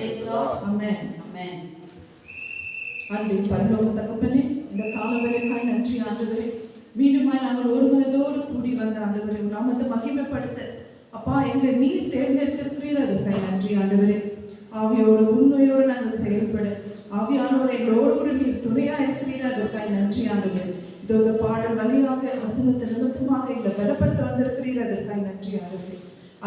Praise God. Amen. Amen. அன்பின் பரலோக தகப்பனே, இந்த காலவேளைக்காய் நன்றி ஆண்டவரே. மீண்டுமாய் நாங்கள் ஒரு மனதோடு கூடி வந்த ஆண்டவரே, நாமத்தை மகிமைப்படுத்த அப்பா எங்களை நீர் தேர்ந்தெடுத்திருக்கிறீர், அதற்காய் நன்றி ஆண்டவரே. ஆவியோடு உண்மையோடு நாங்கள் செயல்பட ஆவியானவர் எங்களோடு கூட நீர் துணையா இருக்கிறீர், அதற்காய் நன்றி ஆண்டவரே. இந்த பாடல் வழியாக வசனத்தை நிமித்தமாக எங்களை பலப்படுத்த வந்திருக்கிறீர், அதற்காய் நன்றி ஆண்டவரே.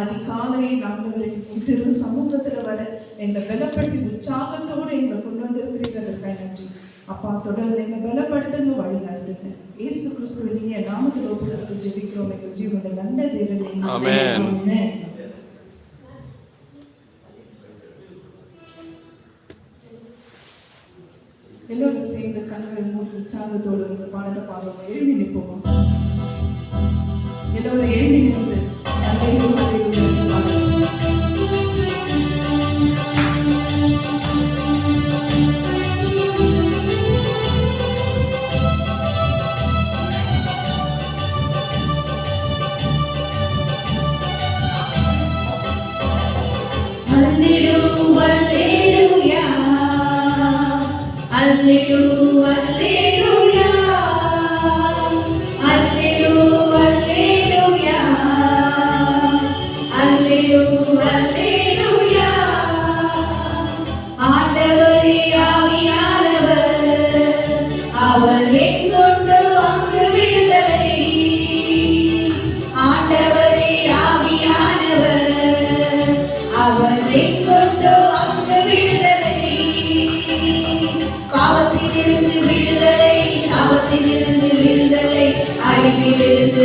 அதிகாலையில் ஆண்டவரே திரு சமூகத்துல வர எங்களை பலப்படுத்தி உற்சாகத்தோடு எங்களை கொண்டு வந்திருக்கிறீர், அதற்காய் நன்றி அப்பா. தொடர்ந்து எங்களை பலப்படுத்துங்க, வழி நடத்துங்க. இயேசு கிறிஸ்துவின் நாமத்தில் ஒப்புக்கொடுத்து ஜெபிக்கிறோம் எங்கள் ஜீவனுடைய நல்ல தேவனே. ஆமென். ஆமென். எல்லோரும் சேர்ந்து கண்களை மூடி உற்சாகத்தோடு இந்த பாடலை பாடுவோம். எழுதி நிற்போம். எல்லோரும் எழுதி நின்று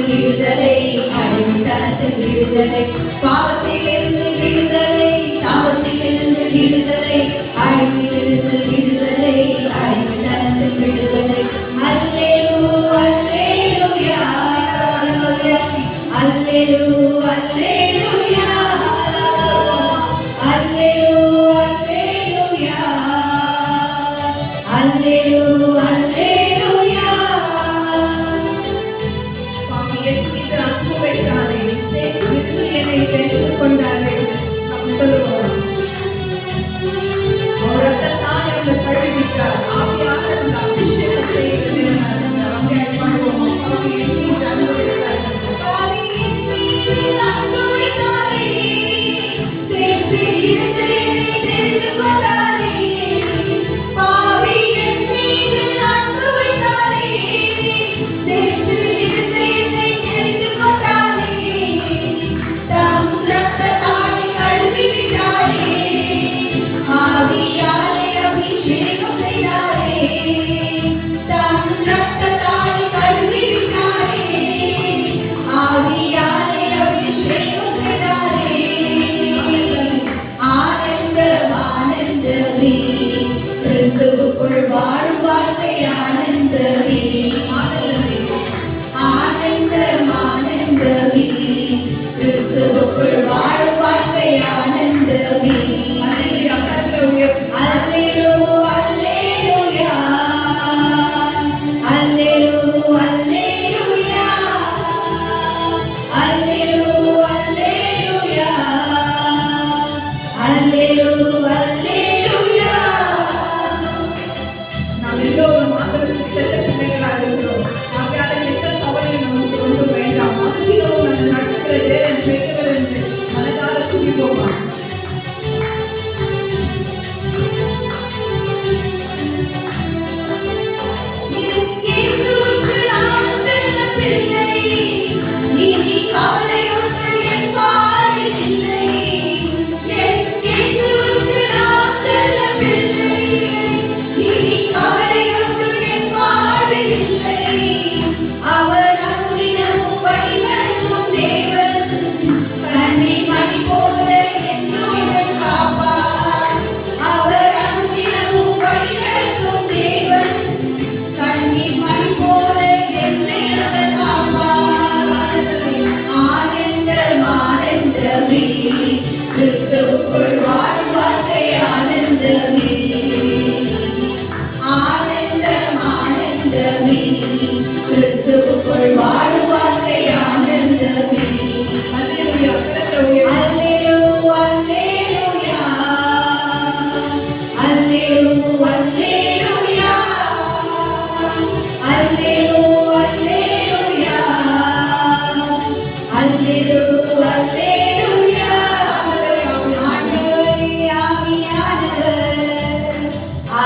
விடுதலை, அடிமைத்தனத்தில் விடுதலை, பாவத்திலிருந்து விடுதலை, சாபத்திலிருந்து விடுதலை, அழிவிலிருந்து விடுதலை, அடிமைத்தனத்தில் விடுதலை. அல்லேலூயா, அல்லேலூயா, அல்லேலூயா, அல்லேலூயா, அல்லேலூயா, அல்லேலூயா, அல்லேலூயா. வாழும் வாழ்க்கை ஆனந்தமே, ஆனந்தம், ஆனந்தமே, கிறிஸ்துவுக்குள் வாழும் வாழ்க்கை ஆனந்தமே. அல்லேலூயா, அல்லேலூயா, அல்லேலூயா, அல்லேலூயா, அல்லேலூயா, அல்லேலூயா, அல்லேலூயா. எல்லோரும் ஆண்டவருக்கு செல்ல பிள்ளைகளாக இருக்கிறோம். ஆகையால எந்த கவலையும் நமக்கு ஒன்றும் வேண்டாம். மகிழ்ச்சியோடு நம்ம நடக்கிற தேவன் பெரியவர் என்று மனதார துதிப்போமா. இயேசுவுக்கு நான் செல்ல பிள்ளை, இனி கவலை ஒன்றும் என் வாழ்வில் இல்லை. இயேசுவுக்கு நான்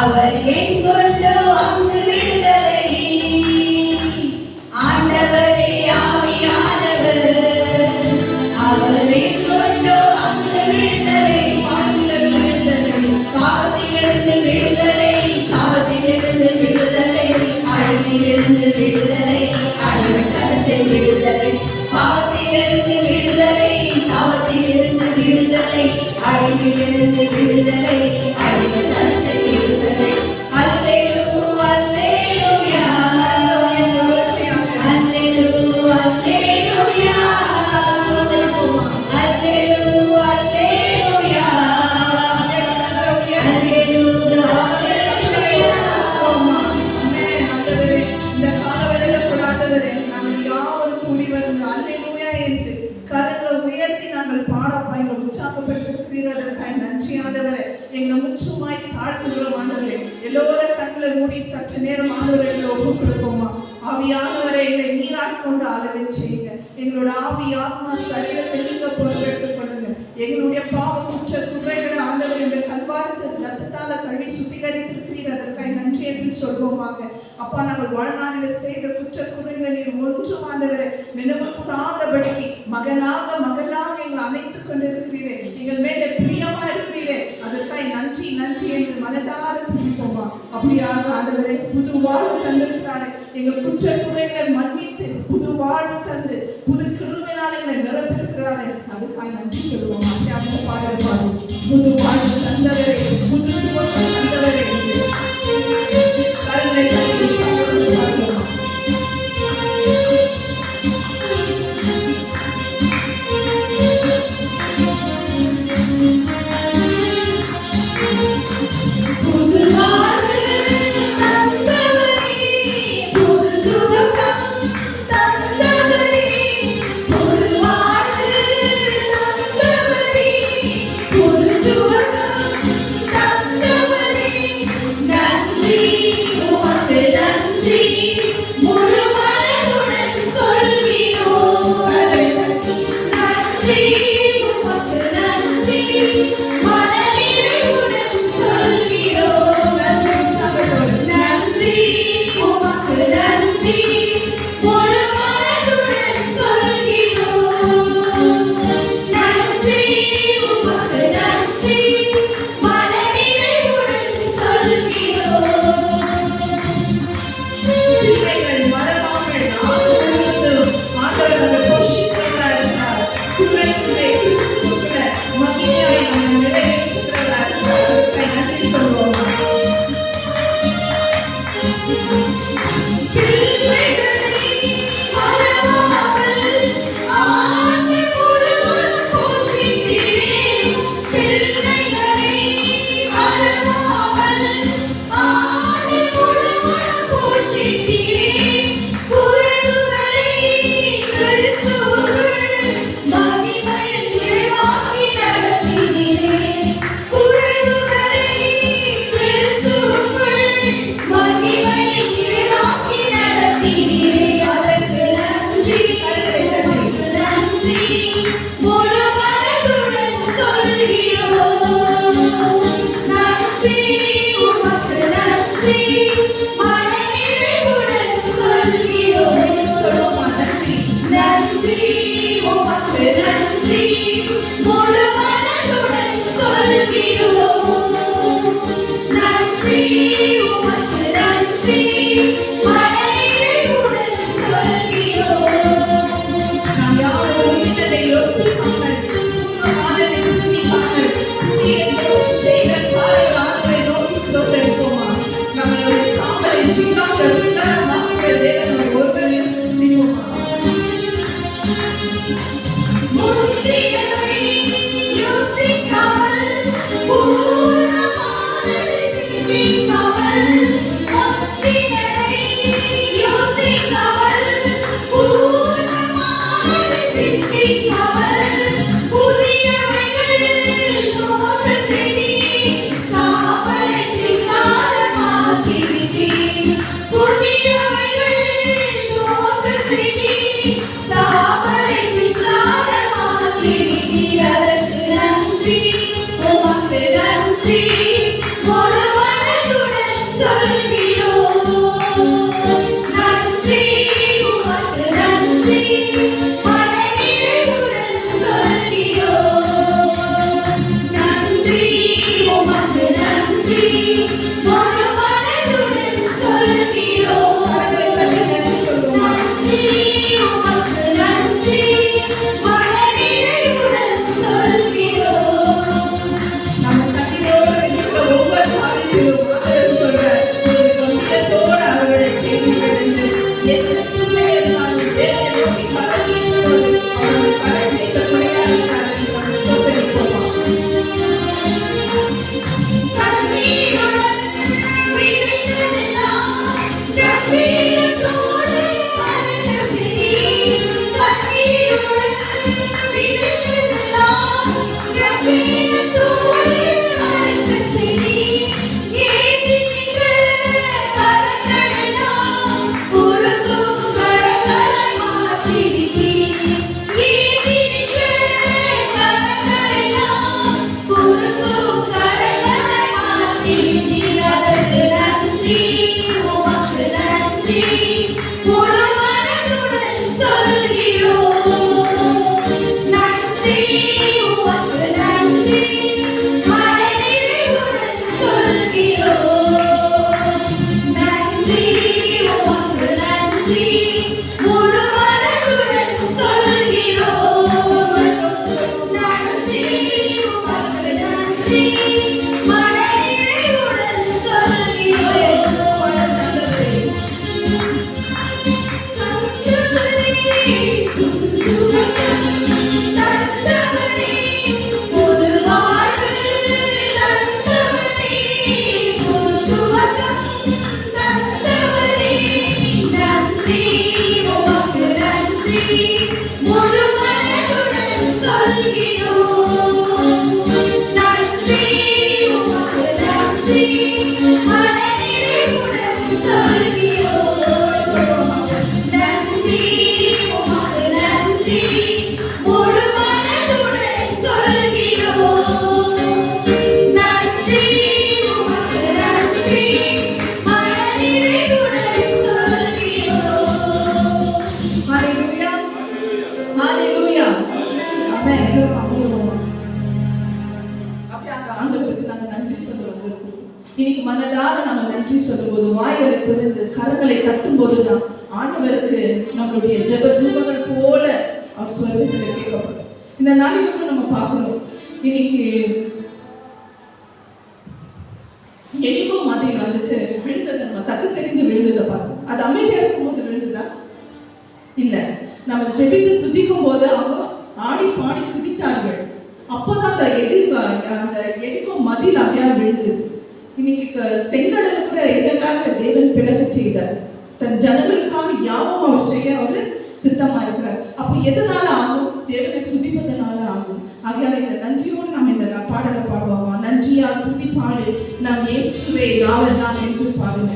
அவர் என் கொண்டு அங்கு விடுதலை. ஆண்டவரே ஆவியானவர், அவர் என் கொண்டு அங்கு விடுதலை. பாவங்கள் விடுதலை, பாவத்திலிருந்து விடுதலை, சாபத்திலிருந்து விடுதலை, அழிவிலிருந்து விடுதலை, அடிமைத்தனத்தை விடுதலை. பாவத்திலிருந்து விடுதலை, சாபத்திலிருந்து விடுதலை, அழிவிலிருந்து விடுதலை, அடிமைத்தனத்தை விடுதலை. அல்லேலூயா, அல்லேலூயா, அல்லேலூயா, அல்லேலூயா, அல்லேலூயா, அல்லேலூயா, அல்லேலூயா. ஆமென். ஆண்டவரே, இந்த காலவெளியில கொடாதவரே, நாங்கள் யாவரும் கூடி வந்து அல்லேலூயா என்று கரங்களை உயர்த்தி நாங்கள் பாடப்பா எங்களை உற்சாகப்படுத்துகிறதற்காக நன்றி ஆண்டவரே. எங்களை முற்றுமாய் தாழ்த்துகிறோம் ஆண்டவரே. எல்லோரும் கண்களை மூடி சற்று நேரம் ஆண்டவரை ஒப்பு கொடுப்போமா. ஆவியானவரை எங்களை நீராக கொண்டு ஆதரவு செய்யுங்க. எங்களோட ஆவி ஆத்மா சரீரத்தை நீங்க பொறுப்பெடுத்துக் கொள்ளுங்க. எங்களுடைய பாவ குற்ற குறைகளை ஆண்டவர் எங்கள் கல்வாரத்தில் ரத்தத்தால கழுவி சுத்திகரித்திருக்கிறீர், அதற்காக நன்றி என்று சொல்வோமாக. அப்பா, நாங்கள் வாழ்நாளில் செய்த குற்ற குறைகளை நீர் ஒன்றும் ஆண்டவரை நினைவுகூடாதபடிக்கு மகனாக மகளாக எங்களை அணைத்துக் கொண்டிருக்கிறீரே, எங்கள் மேலே பிரியமா இருக்கிறீரே, அதற்காக நன்றி நன்றி என்று மனதார துதிப்போமா. அப்படியாக ஆண்டவரை புது வாழ்வு தந்திருக்கிறாரு. எங்கள் குற்ற குறைகளை மன்னித்து புது வாழ்வு தந்து புது கிருபையினால் எங்களை நிரப்பிருக்கிறாரு, அதுக்காக நன்றி சொல்லுவோம். அந்த பாடல் பாடும் புது வாழ்வு தந்தவரே, புது துவக்கம் தந்தவரே என்று கருணை தந்து பாடுவோம். புது வாழ்வு தந்தவரே, புது துவக்கம் தந்தவரே, புது வாழ்வு தந்தவரே, புது துவக்கம் நன்றி சொல்ல வந்திருக்கோம். இன்னைக்கு மனதார நம்ம நன்றி சொல்லும்போது, வாய்களை திறந்து கரங்களை தட்டும் போதுதான் ஆண்டவருக்கு நம்மளுடைய ஜெப தூபங்கள் போல அவர் சொல்வதில் கேட்கப்படும். இந்த நாளிலும் நம்ம பார்க்கணும். இன்னைக்கு எரிகோ மதில் வந்துட்டு விழுந்ததை நம்ம தக்கு தெரிந்து விழுந்ததை பார்க்கணும். அது அமைதியா இருக்கும் போது விழுந்ததா இல்ல, நம்ம ஜெபித்து துதிக்கும் போது அவங்க ஆடி பாடி துதித்தார்கள். அப்போதான் அந்த எரிகோ மதில் அப்படியா விழுந்தது. இன்னைக்கு செங்கடலை கூட இரண்டாக தேவன் பிளக்க செய்தார். தன் ஜனங்களுக்காக யாவும் அவர் செய்ய அவர் சித்தமா இருக்கிறார். அப்போ எதனால ஆகும்? தேவனை துதிப்பதனால ஆகும். ஆகையால இந்த நன்றியோடு நாம் இந்த பாடலை பாடுவோமா? நன்றியா துதி பாடு நாம் இயேசுவே யாவெல்லாம் என்று பாடுங்க.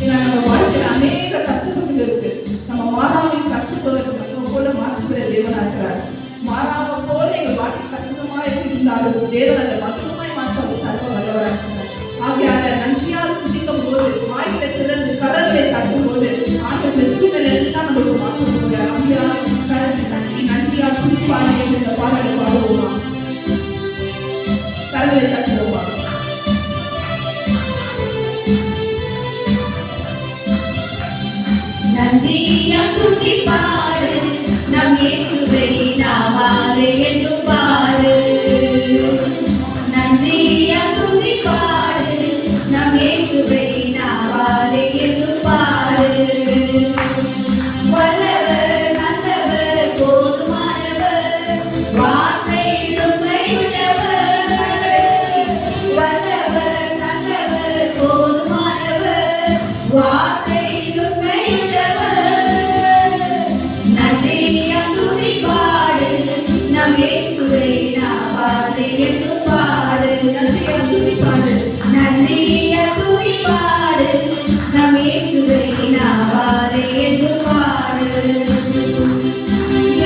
ஏன்னா நம்ம வாழ்க்கையில் அநேக கசப்புகள் இருக்கு. நம்ம மாறாவின் கசப்புகள் போல மாற்றுகிற தேவனா இருக்கிறார். மாறாவை போல எங்கள் வாழ்க்கை கசகமா இருந்தாலும் தேவன் அதை மதுரமாய் மாற்ற அவர் சர்வ வல்லவராக இருக்கிறார். ஆகையால நன்றியால் துதிக்கும் போது, வாயிலை திறந்து கரங்களை தட்டும் போது ஆண்டவர் சூழ்நிலை எல்லாம் நமக்கு மாற்றம் போகிறார். அப்படியாக கரங்களை தட்டி நன்றியால் துதி பாடி இந்த பாடலை பாடுவோமா? கரங்களை தட்டுவோமா? நன்றியால் துதி பாடு நம் இயேசுவை நாவாலே என்றும் பாடு. நன்றியால் துதி பாடு நம் இயேசுவை நாவாலே என்றும் பாடு. வல்லவர் நல்லவர் போதுமானவர் வார்த்தையில் உண்மையுள்ளவர். வல்லவர் நல்லவர் போதுமானவர் வார்த்தையில் உண்மையுள்ளவர். நன்றியால் துதி பாடு நம் இயேசுவை நாவாலே என்றும் பாடு. நன்றியால் துதி பாடு. நன்றியால் துதி பாடு நம் இயேசுவை நாவாலே என்றும் பாடு.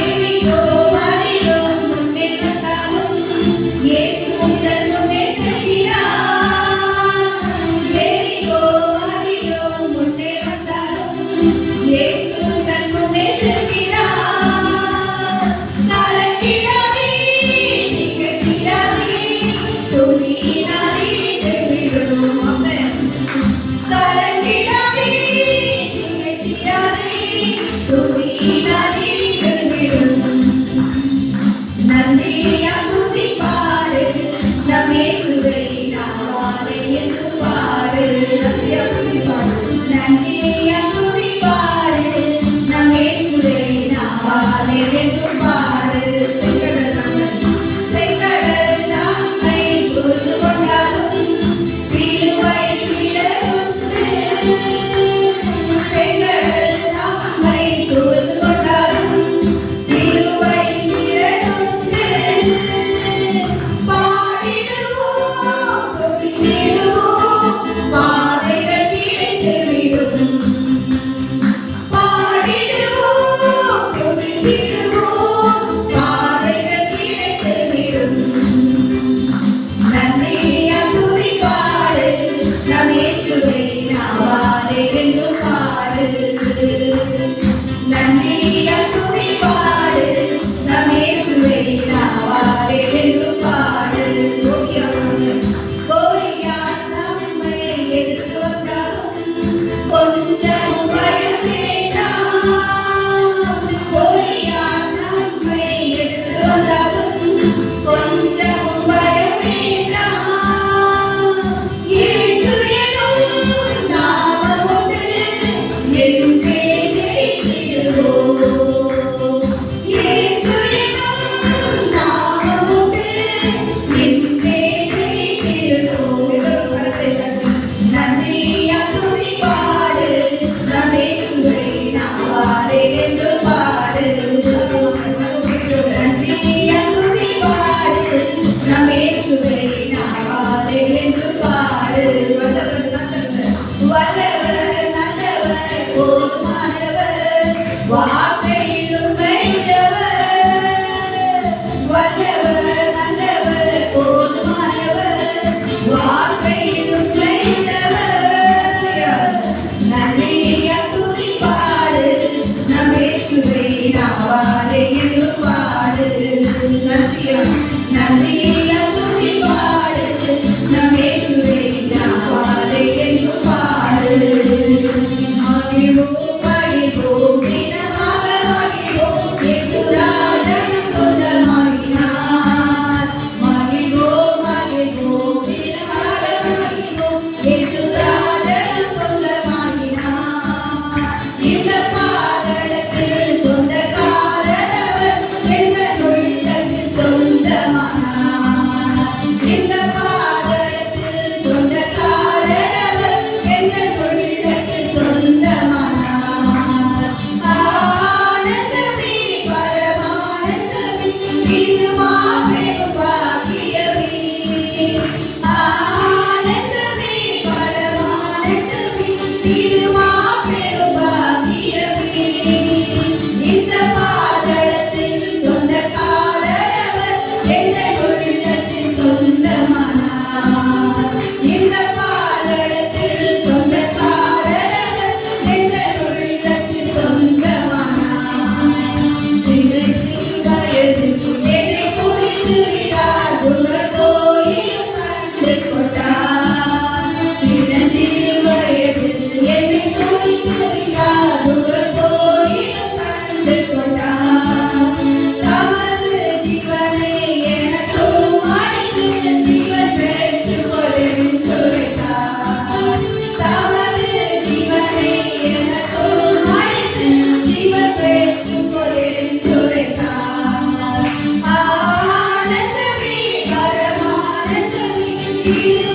எரிகோ மதிலும் முன்னே வந்தாலும் இயேசு உந்தன் முன்னே செல்கிறார். எரிகோ மதிலும் முன்னே வந்தாலும் இயேசு உந்தன் முன்னே செல்கிறார். கலங்கிடாதே, திகைத்திடாதே, துதியினால் இடிந்து விழும். ஆமென்.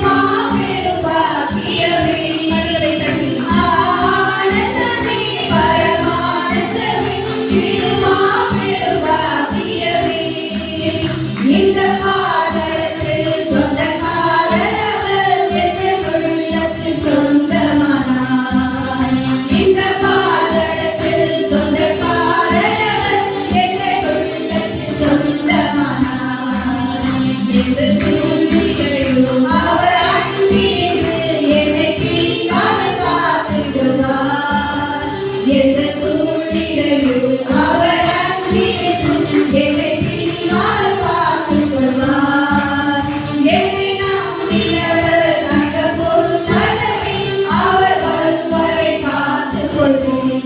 மாபெரும் பாக்கியமே. மனதை தட்டி ஆனந்தமே பரமானந்தமே, இது மாபெரும் பாக்கியமே. இந்த பாதத்தில் சொந்தக்காரரவர், எங்கள் உள்ளத்தில் சொந்தமானார். இந்த பாதத்தில் சொந்தக்காரரவர், எங்கள் உள்ளத்தில் சொந்தமானார். எந்த சூழ்நிலையும் அவர் அன்பினின்று என்னை பிரிக்காமல் காத்திடுவார். எந்த சூழ்நிலையும் அவர் அன்பினின்று என்னை பிரிக்காமல் காத்துக்கொள்வார். என்னை நம்பினவர் அந்த பொறுப்பதனை அவர் வரும் வரை காத்துக்கொள்வோம்.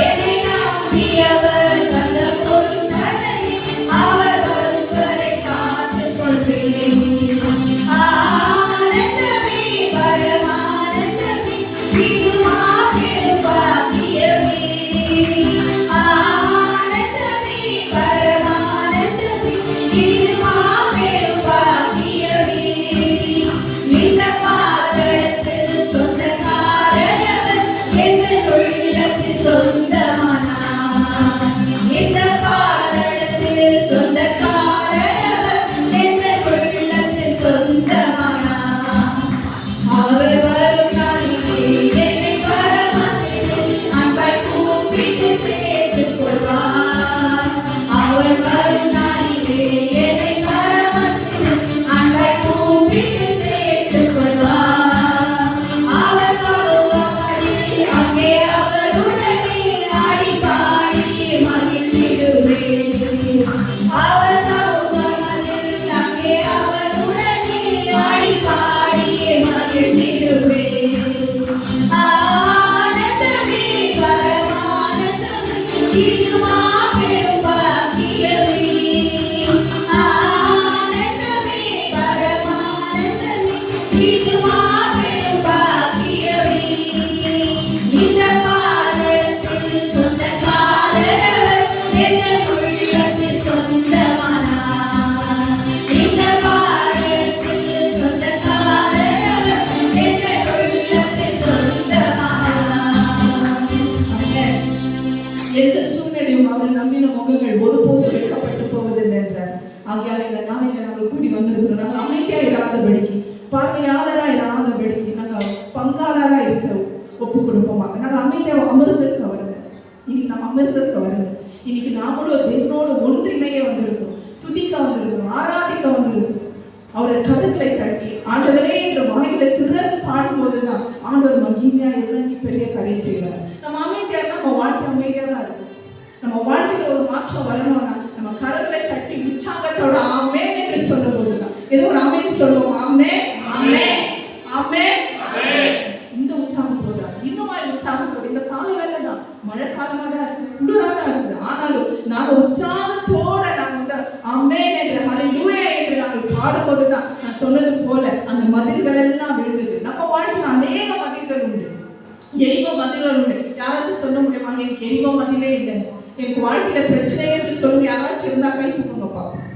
என்னை நம்பியவர் அந்த பொறுப்பதனை அவர் வரும் வரை காத்துக்கொள்வேன். ஆனந்தமே பரமானந்தமே, இது மாபெரும் பாக்கியமே. ஆனந்தமே பரமானந்தமே, இது மாபெரும் பாக்கியமே. இந்த பாதத்தில் சொந்தக்காரரவர், எங்கள் உள்ளத்தில் சொந்தமானார். இந்த பாதத்தில் சொந்தக்காரரவர், எங்கள் உள்ளத்தில் சொந்தமானார். அவர் வரும் நாளிலே என்னை பரமசித்து அன்பாய் கூப்பிட்டு சேர்த்துக் கொள்வார். அவர் வரும் நாளிலே என்னை பரமசித்து அன்பாய் கூப்பிட்டு சேர்த்துக் கொள்வார். அவர் சமூகமடியில் அங்கே அவருடனே ஆடி பாடி மகிழ்ந்திடுவேன். அவர் சமூகமடியில் அங்கே அவருடனே ஆடி பாடி மகிழ்ந்திடுவேன். ஆனந்தமே பரமானந்தமே, இது மாபெரும் பாக்கியமே. ஆனந்தமே பரமானந்தமே, இது மாபெரும் பாக்கியமே. இந்த பாதத்தில் சொந்தக்காரரவர், எங்கள் உள்ளத்தில் சொந்தமானார். இந்த பாதத்தில் சொந்தக்காரரவர், எங்கள் உள்ளத்தில் சொந்தமானார். எந்த சூழ்நிலையும் அவரை நம்பின முகங்கள் ஒருபோது வைக்கப்பட்டு போவதில்லை என்றார். ஆகையால் இந்த நாளில் நாங்கள் கூடி வந்திருக்கிறோம். நாங்கள் அமைதியா இராதபடிக்கு, பார்வையாளரா இராதபடிக்கு, நாங்கள் பங்காளரா இருக்க ஒப்பு கொடுப்போமாக நாங்கள் அமைதியா அமர்ந்திருக்க வருங்க. இன்னைக்கு நம்ம அமர்ந்திருக்க வருங்க. இன்னைக்கு நாமளும் தேவனோடு ஒன்றிணைய வந்திருக்கோம், துதிக்க வந்திருக்கிறோம், ஆராதிக்க வந்திருக்கிறோம். அவரை கருங்களை தட்டி ஆண்டவரே என்ற வாயில திறந்து பாடும்போதுதான் ஆண்டவர் மகிமையா இறங்கி பெரிய கரை செய்வார். நம்ம அமைதியா இருந்தா நம்ம வாழ்க்கை அமைதியா தான் இருக்கும். நம்ம வாழ்க்கையில ஒரு மாற்றம் வரணும்னா நம்ம கரங்களை தட்டி உற்சாகத்தோட ஆமென் என்று சொல்லும் போதுதான். ஏதோ ஒரு ஆமென் சொல்லுவோம். ஆமென் ஆமென் ஆமென். இந்த உற்சாகம் போதா, இன்னுமாய் உற்சாகத்தோட இந்த கால வேலை தான் மழை காலமா தான் இருக்குது, குளிரா தான் இருக்குது. ஆனாலும் நாங்க உற்சாகத்தோட நாங்க வந்து ஆமென் என்று ஹல்லேலூயா என்று நாங்கள் பாடும்போதுதான் நான் சொன்னது போல அந்த மதில்கள் எல்லாம் விழுந்தது. நம்ம வாழ்க்கையில் அநேக மதில்கள் உண்டு, எரிகோ மதில்கள் உண்டு. யாராச்சும் சொல்ல முடியுமா எனக்கு எரிகோ மதிலே இல்லை, எனக்கு வாழ்க்கையில பிரச்சனை என்று சொல்லுங்க? யாராச்சும் இருந்தா கை தூக்குங்க பார்ப்போம்.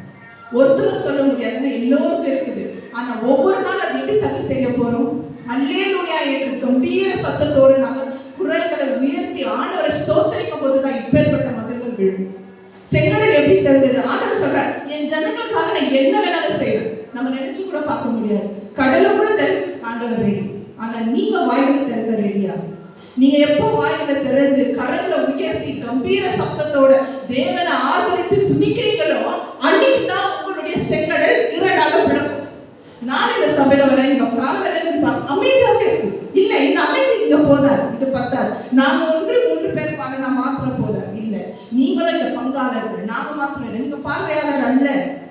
ஒருத்தரும் சொல்ல முடியாதுன்னு எல்லோருக்கும் இருக்குது. ஆனா ஒவ்வொரு நாள் அது எப்படி தகுதி தெரிய போறோம்? அல்லேலூயா என்று கம்பீர சத்தத்தோடு நாங்கள் குரல்களை உயர்த்தி ஆண்டவரை ஸ்தோத்திரிக்கும் போதுதான் இப்பேற்பட்ட மதில்கள் விழும். செங்கடல் எப்படி தெரிந்தது? ஆண்டவர் சொல்றார், என் ஜனங்களுக்காக நான் என்ன வேணாலும் செய்வேன். நம்ம நினைச்சு கூட பார்க்க முடியாது. கடலை கூட ஆண்டவர் ரெடி. ஆனா நீங்க வாயில திறந்த ரெடியா? நீங்க எப்போ வாயில திறந்து கரங்களை உயர்த்தி கம்பீர சத்தத்தோட தேவனை ஆதரித்து துதிக்கிறீங்களோ அன்னைக்கு தான் உங்களுடைய செங்கடல் இரண்டாக பிளக்கும். நான் இந்த சபையில வரேன், இங்க காலவரை அமைதியாக இருக்கு இல்ல, இந்த அமைதி இங்க போதாது, இது பத்தாது. நாங்க 1-3 பேர் பாடினா மாத்திரம் போதாது. இல்ல, நீங்களும் இங்க பங்காளர்கள். நாங்க மாத்திரம் இல்லை, நீங்க பார்வையாளர் அல்ல,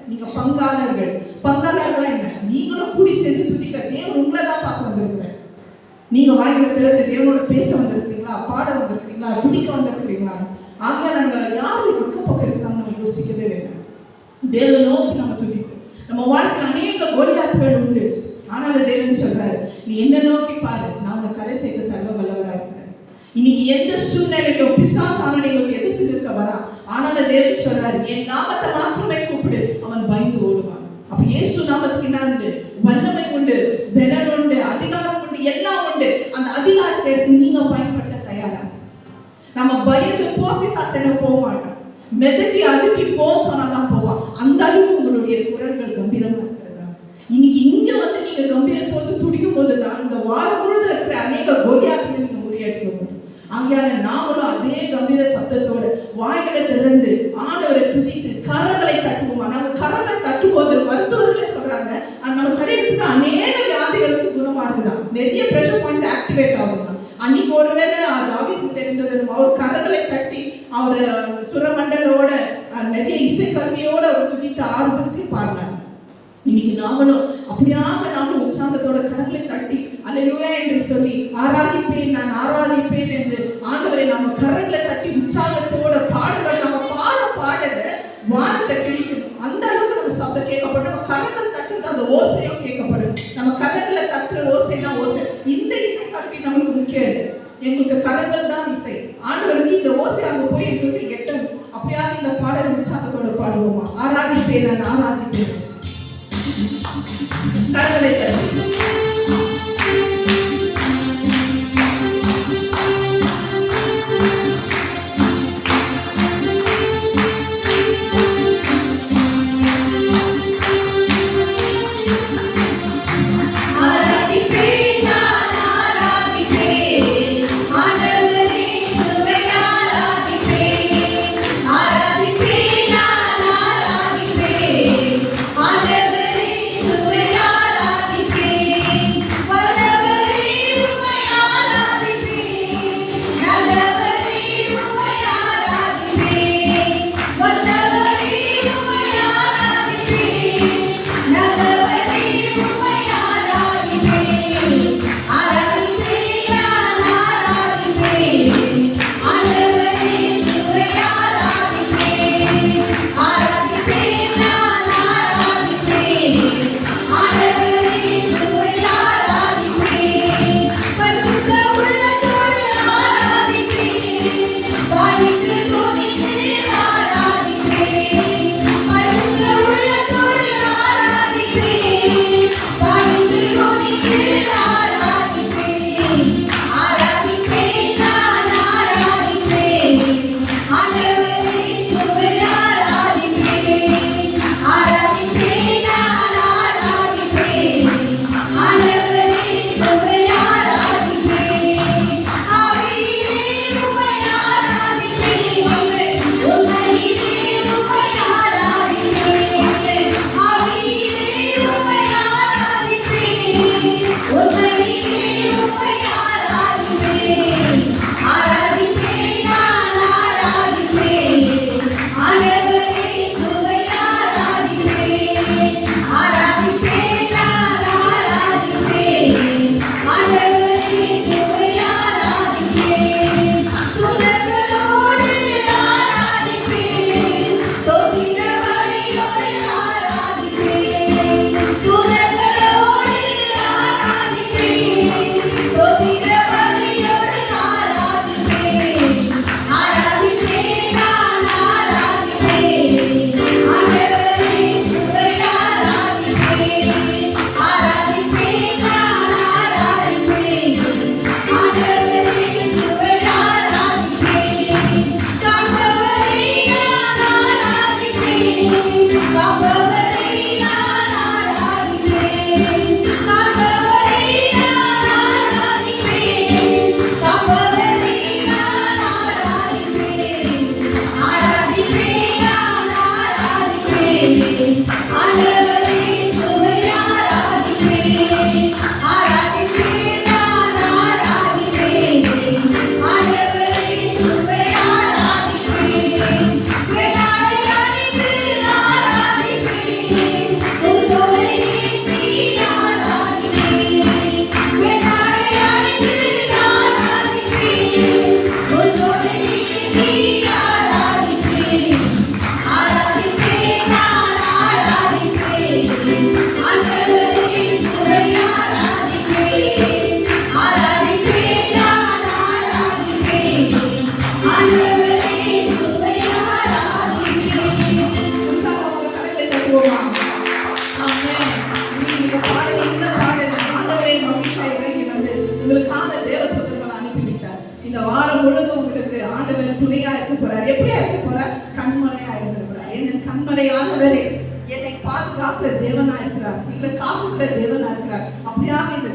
நீங்க பங்காளர்கள். பங்காளர்கள் என்ன? நீங்களும் கூடி சேர்ந்து துதிக்க தேவன் உங்களை தான் பார்க்க வந்திருக்கிறேன். நீங்க வாயில திறந்து தேவனோட பேச வந்திருக்கிறீங்களா, பாட வந்திருக்கிறீங்களா, துதிக்க வந்திருக்கிறீங்களா? ஆகிய நாங்கள் யாரு அக்கம் பக்கம் இருக்கிறாங்க நம்ம யோசிக்கவே வேண்டாம். தேவனை நோக்கி நம்ம துதிப்போம். நம்ம வாழ்க்கையில் அநேக கோலியாத்துகள் உண்டு. ஆனாலும் தேவன் சொல்றாரு, நீ என்ன நோக்கி பாரு, நான் உன்னை கரை சேர்க்க சர்வ வல்லவரா இருக்கிறேன். இன்னைக்கு எந்த சூழ்நிலையிலோ பிசாசான உங்களுக்கு எதிர்த்து நிற்க வரா. ஆனாலும் தேவன் சொல்றாரு, என் நாமத்தை மாத்திரமே கூப்பிடு, அவன் பயந்து ஓடுவான். அப்ப இயேசு நாமத்துக்கு என்ன உண்டு? வல்லமை உண்டு, எடுத்து நீங்க பயன்படுத்த தயாரா? நம்ம பயந்து பிசாசனை போக மாட்டோம். மெதட்டி அதுக்கு போன்னு சொன்னாதான் போவான். அந்த அளவுக்கு உங்களுடைய குரல்கள் கம்பீரமா இருக்கிறதா? இன்னைக்கு இங்க வந்து நீங்க கம்பீரத்தோடு துடிக்கும் போதுதான் இந்த வாரம் முழுதும் இருக்கிற அநேக கோலியாத்துகளை நீங்க முறியடிக்க முடியும். ஆகையால நாமளும் அதே கம்பீர சத்தத்தோடு வாய்களை திறந்து ஆண்டவரை துதித்து கரங்களை தட்டுவோமா? நம்ம கரங்களை தட்டும்போது மருத்துவர்களே சொல்றாங்க நம்ம சரீரத்துக்கு அநேக வியாதிகளுக்கு குணமா இருக்குதான். நிறைய பிரஷர் பாயிண்ட்ஸ் ஆக்டிவேட் ஆகுதுதான். அன்னைக்கு ஒருவேளை தாவீதுக்கு தெரிந்தது, அவர் கரங்களை தட்டி அவர் சுரமண்டலோட நிறைய இசைக்கருவியோட அவர் துதித்த ஆரம்பத்தை பாடினார். இன்னைக்கு நாமளும் அப்படியாக நாமளும் உற்சாகத்தோட கரங்களை தட்டி அல்லேலூயா என்று சொல்லி ஆராதிப்பேன், நான் ஆராதிப்பேன் என்று ஆண்டவரை நம்ம கரங்களை தட்டி உற்சாகத்தோட பாடுகள் நம்ம பாடல வானத்தை கிழிக்கணும். அந்த அளவுக்கு நம்ம சப்தம் கேட்கப்படும். நம்ம கரங்கள் தட்டுறது அந்த ஓசையும் கேட்கப்படும். நம்ம கரங்களை தட்டுற ஓசை தான் ஓசை. இந்த இசை கருவி நம்மளுக்கு முக்கியம் இல்லை. எங்களுக்கு கரங்கள் தான் இசை. ஆண்டவருக்கு இந்த ஓசை அங்க போய் எங்களுக்கு எட்டணும். அப்படியாக இந்த பாடல் உற்சாகத்தோட பாடுவோமா? ஆராதிப்பேன், நான் ஆராதிப்பேன். கரங்களை தட்டி ஆராதிப்பேன், நான் ஆராதிப்பேன். ஆண்டவரே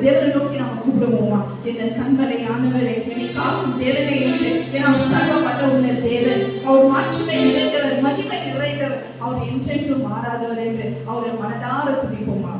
தேவனை நோக்கி நாம கூப்பிடுவோமா? இந்த கண்மலையானவரே, என்னை காக்கும் தேவனே என்று. ஏன்னா அவர் சர்வ வல்ல உள்ள தேவன், அவர் மாட்சிமை நிறைந்தவர், மகிமை நிறைந்தவர், அவர் என்றென்றும் மாறாதவர் என்று அவரை மனதார துதிப்போமா?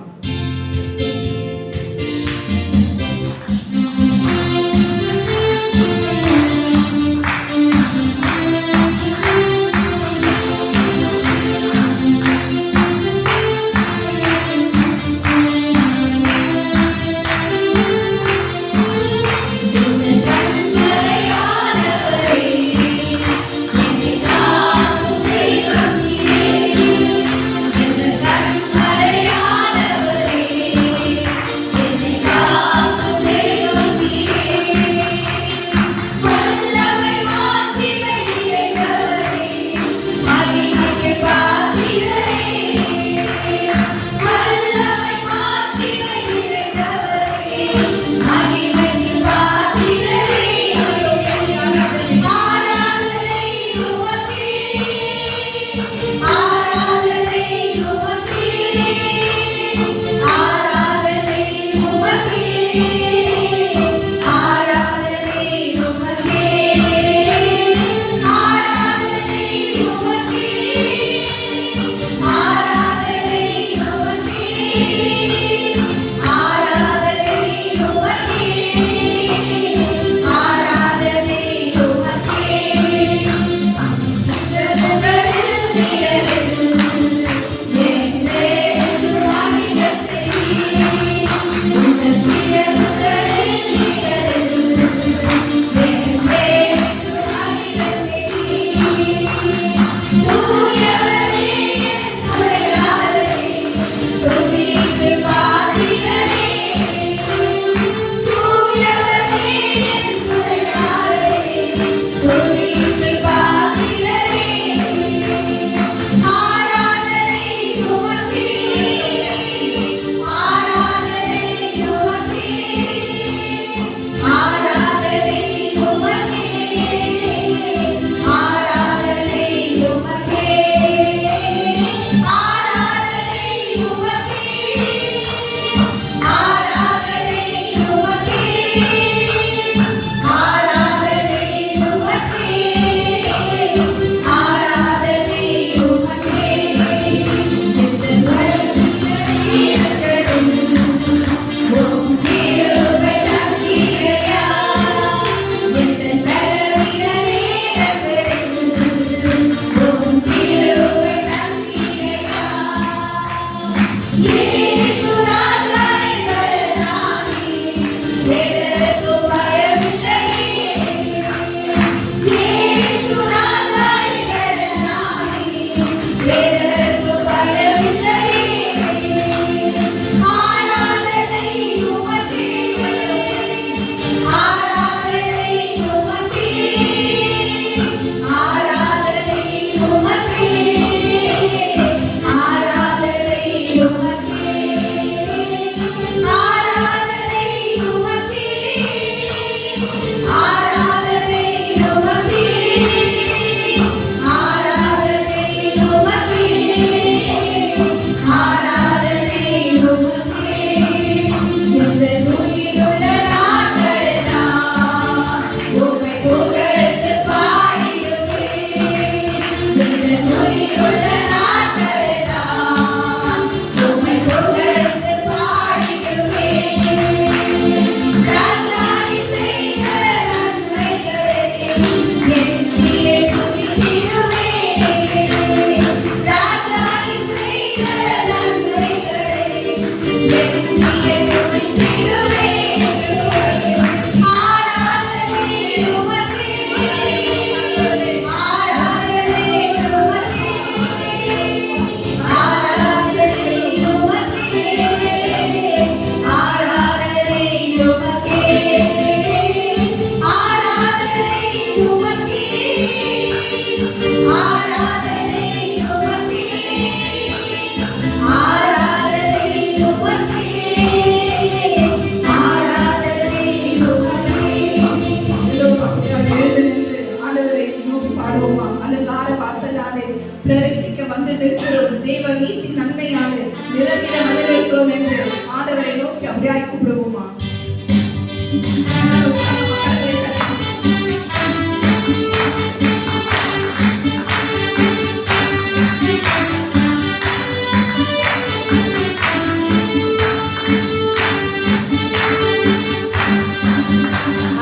பாடுவோமா?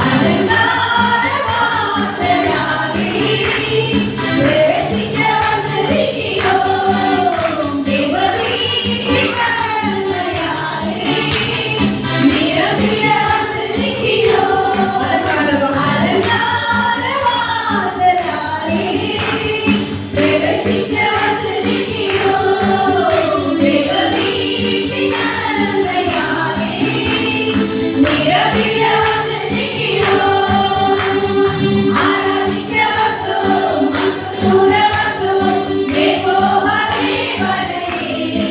அலங்கார வாசலாகி பிரவேசிக்க வந்திருக்கிறோம். தேவவீட்டின் நன்மையாலே நிரம்பிட வந்திருக்கிறோம். அலங்கார வாசலாகி பிரவேசிக்க வந்திருக்கிறோம். தேவவீட்டின் நன்மையாலே நிரம்பிட ஆராதிக்க வந்தோம், கூட வந்தோம், யெகோவா தேவனையே.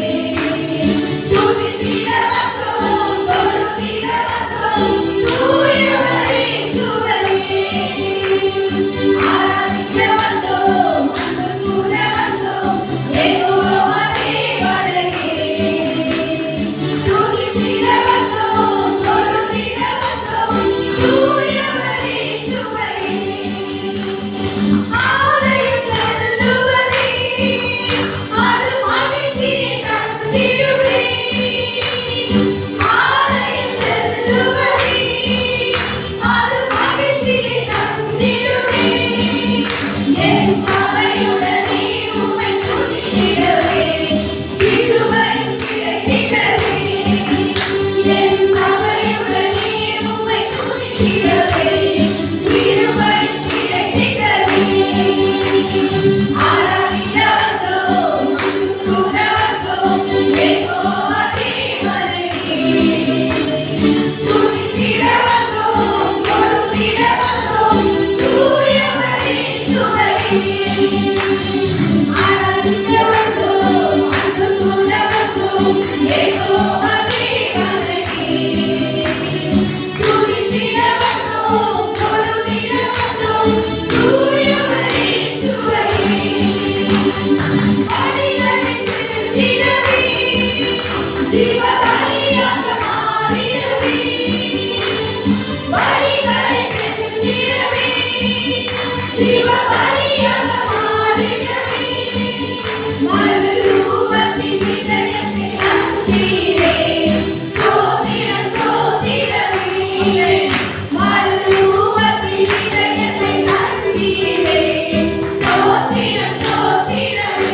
துதித்திட வந்தோம், தொழுதிட வந்தோம், தூயவரே சுவையே. ஆராதிக்க வந்தோம், கூட வந்தோம், யெகோவா தேவனையே. துதித்திட வந்தோம், தொழுதிட வந்தோம், தூயவரே சுவையே. ஆலயம் செல்லுவதே அது மகிழ்ச்சியை தந்திடுவே. ஆலயம் செல்லுவதே அது மகிழ்ச்சியை தந்திடுவே. என் சபையுடனே உம்மை துதித்திடவே கிருபையும் கிடைத்திடவே. என் சபையுடனே உம்மை துதித்திடவே கிருபையும் கிடைத்திடவே. ஆராதிக்க வந்தோம், கூட வந்தோம், யெகோவா தேவனையே. துதித்திட வந்தோம், தொழுதிட வந்தோம், தூயவரே சுவையே. ஆராதிக்க வந்தோம், கூட வந்தோம், யெகோவா தேவனையே. துதித்திட வந்தோம், தொழுதிட வந்தோம், தூயவரே சுவையே. பலிகளை செலுத்திடவே, ஜீவ பலியாக மாறிடவே. பலிகளை செலுத்திடவே, ஜீவ பலியாக மாறிடவே. மறுரூபத்தின் இதயத்தை தந்தீரே, ஸ்தோத்திரம் ஸ்தோத்திரமே. மறுரூபத்தின் இதயத்தை தந்தீரே, ஸ்தோத்திரம் ஸ்தோத்திரமே.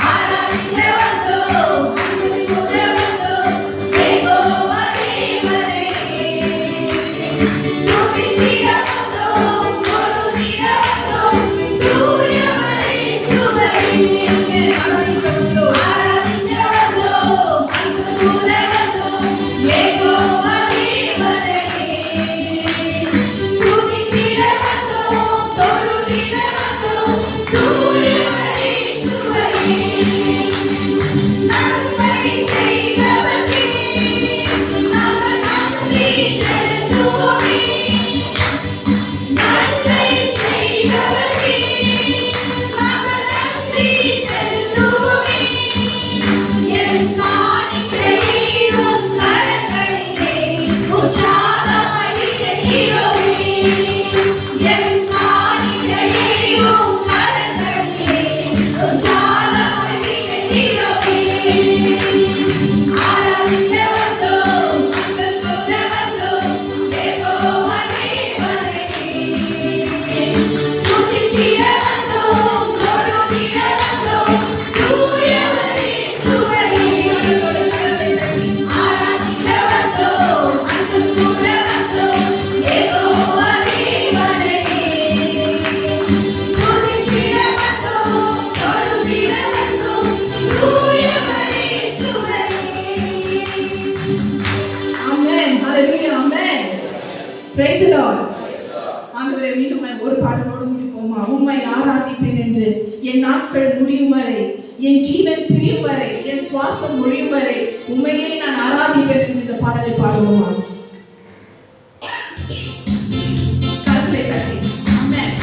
ஆராதிக்க வந்தோம், கூட வந்தோம், யெகோவா தேவனையே. துதித்திட வந்தோம், தொழுதிட வந்தோம், தூயவரே சுவையே. ஆராதிக்க வந்தோம், கூட வந்தோம், யெகோவா தேவனையே. துதித்திட வந்தோம், தொழுதிட வந்தோம், தூயவரே சுவையே. நன்மை செய்தவர்க்கே நாங்கள் நன்றி செலுத்துவோமே. நன்மை செய்தவர்க்கே நாங்கள் நன்றி செலுத்துவோமே. என் காணிக்கையும் கரங்களிலே உற்சாகமாய் இருக்கிறோமே. என் காணிக்கையும் கரங்களிலே உற்சாகமாய் இருக்கிறோமே. ஆராதிக்க வந்தோம், கூட வந்தோம், யெகோவா தேவனையே. துதித்திட வந்தோம், தொழுதிட வந்தோம், தூயவரே சுவையே. ஆராதிக்க வந்தோம், கூட வந்தோம், யெகோவா தேவனையே. துதித்திட வந்தோம், தொழுதிட வந்தோம், தூயவரே சுவையே. ஆமென். ஹalleluya. ஆமென். Praise the Lord. ஆண்டவரே, மீண்டும் ஒரு பாடலோடு முடிப்போமா? உம்மை ஆராதிப்பேன் என்று என் நாட்கள் முடியும் வரை, என் ஜீவன் பிரியும் வரை, என் சுவாசம் முடியும் வரை உம்மையே நான் ஆராதிப்பேன் என்று இந்த பாடலை பாடுவோமா? கரங்களை தட்டி. ஆமென்.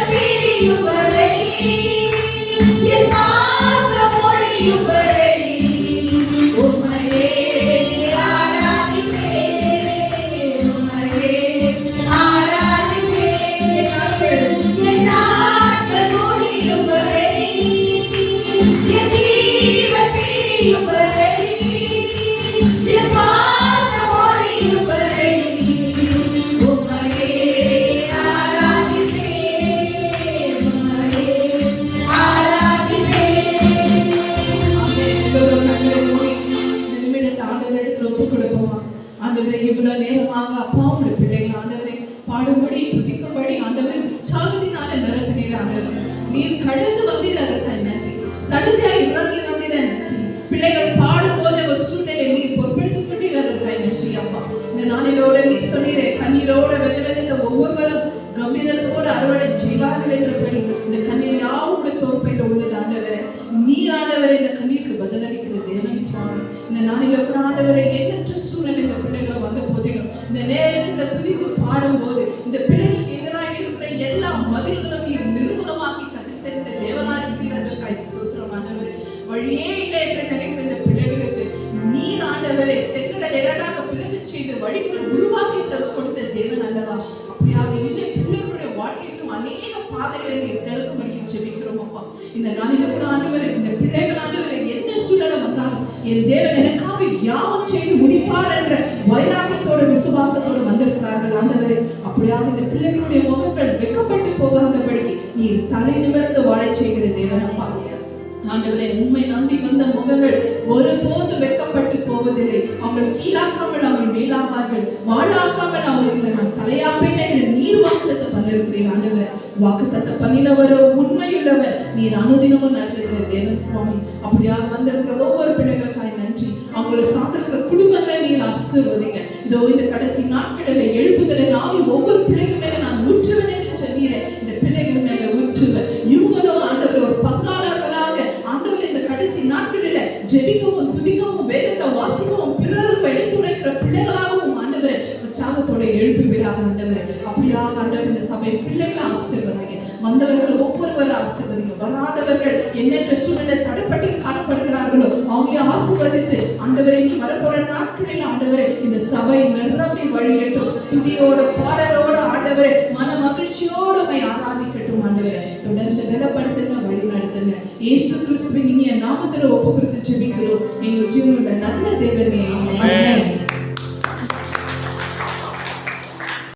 பிரியும் வரை என் சுவாசம் ஒழியும் வரை உம்மையே ஆராதிப்பேன், உம்மையே ஆராதிப்பேன். என் நாட்கள் முடியும் வரை என் ஜீவன் பிரியும் வரை என் சுவாசம் ஒழியும் வரை உம்மையே ஆராதிப்பேன், உம்மையே ஆராதிப்பேன். ஆண்டவரே இவ்வளவு நேரமாக அப்பா உடைய பிள்ளைகள் ஆண்டவரே பாடும்படி துதிக்கும்படி ஆண்டவரே உற்சாகத்தினால நிரப்பினீர் ஆண்டவரே. நீர் கடந்து வந்தீர், அதற்காக நன்றி. சடுதியாக இறங்கி வந்தீர், நன்றி. பிள்ளைகள் பாடும்போது ஒரு சூழ்நிலை நீர் பொறுப்பெடுத்துக் கொண்டீர், அதற்காக நன்றி அப்பா. இந்த நாளிலோட நீர் சொன்னீரே கண்ணீரோட வெதவெதித்த ஒவ்வொருவரும் கம்பீரத்தோடு அறுவடை செய்வார்கள் என்றபடி இந்த கண்ணீர் யாவுடைய தோற்பையில உள்ளது ஆண்டவரே. நீ ஆண்டவரே இந்த கண்ணீருக்கு பதிலளிக்கிற தேவன் சுவாமி. இந்த நாளில கூட ஆண்டவரே எண்ணற்ற சூழ்நிலை இந்த பிள்ளைகள் வந்த போதிலும் இந்த நேரத்தில் துதித்து பாடும் போது இந்த பிள்ளைகளுக்கு எதிராக இருக்கிற எல்லா மதில்களும் நீர் நிர்மூலமாக்கி தகர்த்தெறிந்த தேவனாய் இருக்கிறதற்காய் ஸ்தோத்திரம் ஆண்டவரே. வழியே இல்லை என்று நினைக்கிற இந்த பிள்ளைகளுக்கு நீர் ஆண்டவரே செங்கடலை இரண்டாக பிளந்து செய்து வழிகளை உருவாக்கி கொடுத்த தேவன் அல்லவா. அப்படியாக இந்த பிள்ளைகளுடைய வாழ்க்கையிலும் அநேக பாதைகளை நீர் திறக்கும்படிக்க ஜெபிக்கிறோம் அப்பா. இந்த நாளில கூட ஆண்டவரே இந்த பிள்ளைகள் ஆண்டவரே என்ன சூழல வந்தாலும் என் தேவன் எனக்காக யாவும் செய்து முடிப்பார் என்ற வைராக்கியத்தோட விசுவாசத்தோடு வந்திருக்கிறார்கள் ஆண்டவரே. அப்படியாக இந்த பிள்ளைகளுடைய முகங்கள் வெக்கப்பட்டு போகாதபடிக்கு நீர் தலை நிமிர்ந்து வாழச் செய்கிற தேவன் அப்பா. ஆண்டவரே உண்மை நம்பி வந்த முகங்கள் ஒருபோது வெக்கப்பட்டு போவதில்லை. அவர்கள் கீழாக்காமல் அவர்கள் மேலாவார்கள், வாழாக்காமல் அவர்களுக்கு நான் தலையாப்பேன் என்று நீர் வாக்குத்தத்தை பண்ணிருக்கிறீர் ஆண்டவரே. வாக்குத்தத்தை பண்ணினவரோ உண்மையுள்ளவர், நீர் அனுதினமும் நடத்துகிற தேவன் சுவாமி. அப்படியாக வந்திருக்கிற ஒவ்வொரு பிள்ளைகளுக்காக நன்றி. அவங்களை சார்ந்திருக்கிற குடும்பங்களை நீர் ஆசீர்வதிங்க. இதோ இந்த கடைசி நாட்களில் எழுப்புதலை நாவி ஒவ்வொரு பிள்ளைகள் மேல நான் ஊற்றுவேன் என்று சொன்னீரேன். இந்த பிள்ளைகள் மேல ஊற்றுவேன். இவங்களும் ஆண்டவர் ஒரு பங்காளர்களாக ஆண்டவர் இந்த கடைசி நாட்களில் ஜெபிக்கவும் துதிக்கவும் வேதத்தை வாசிக்கவும் பிறருக்கு எடுத்துரைக்கிற பிள்ளைகளாகவும் ஆண்டவரை உற்சாகத்தோட எழுப்புவீராக ஆண்டவரை. அப்படியாக ஆண்டவர் இந்த சபை பிள்ளைகளை ஆசீர்வதிங்க. வந்தவர்களை ஒவ்வொருவரும் ஆசீர்வதிங்க. வராதவர்கள் எண்ணற்ற சூழ்நிலை தடைப்பட்டு காணப்படுகிறார்களோ அவங்க ஆசீர்வதித்து ஆண்டவரை நீ வரப்போற நாட்களில் ஆண்டவரை இந்த சபை நிரம்பி வழியட்டும். துதியோட பாடலோட ஆண்டவரை மன மகிழ்ச்சியோடு ஆராதிக்கட்டும் ஆண்டவரை. தொடர்ந்து நிலப்படுத்துங்க, வழி நடத்துங்க. இயேசு கிறிஸ்துவின் இனிய நாமத்தில் ஒப்பு கொடுத்து ஜெபிக்கிறோம் எங்கள் ஜீவனுள்ள நல்ல தேவனே. ஆமென்.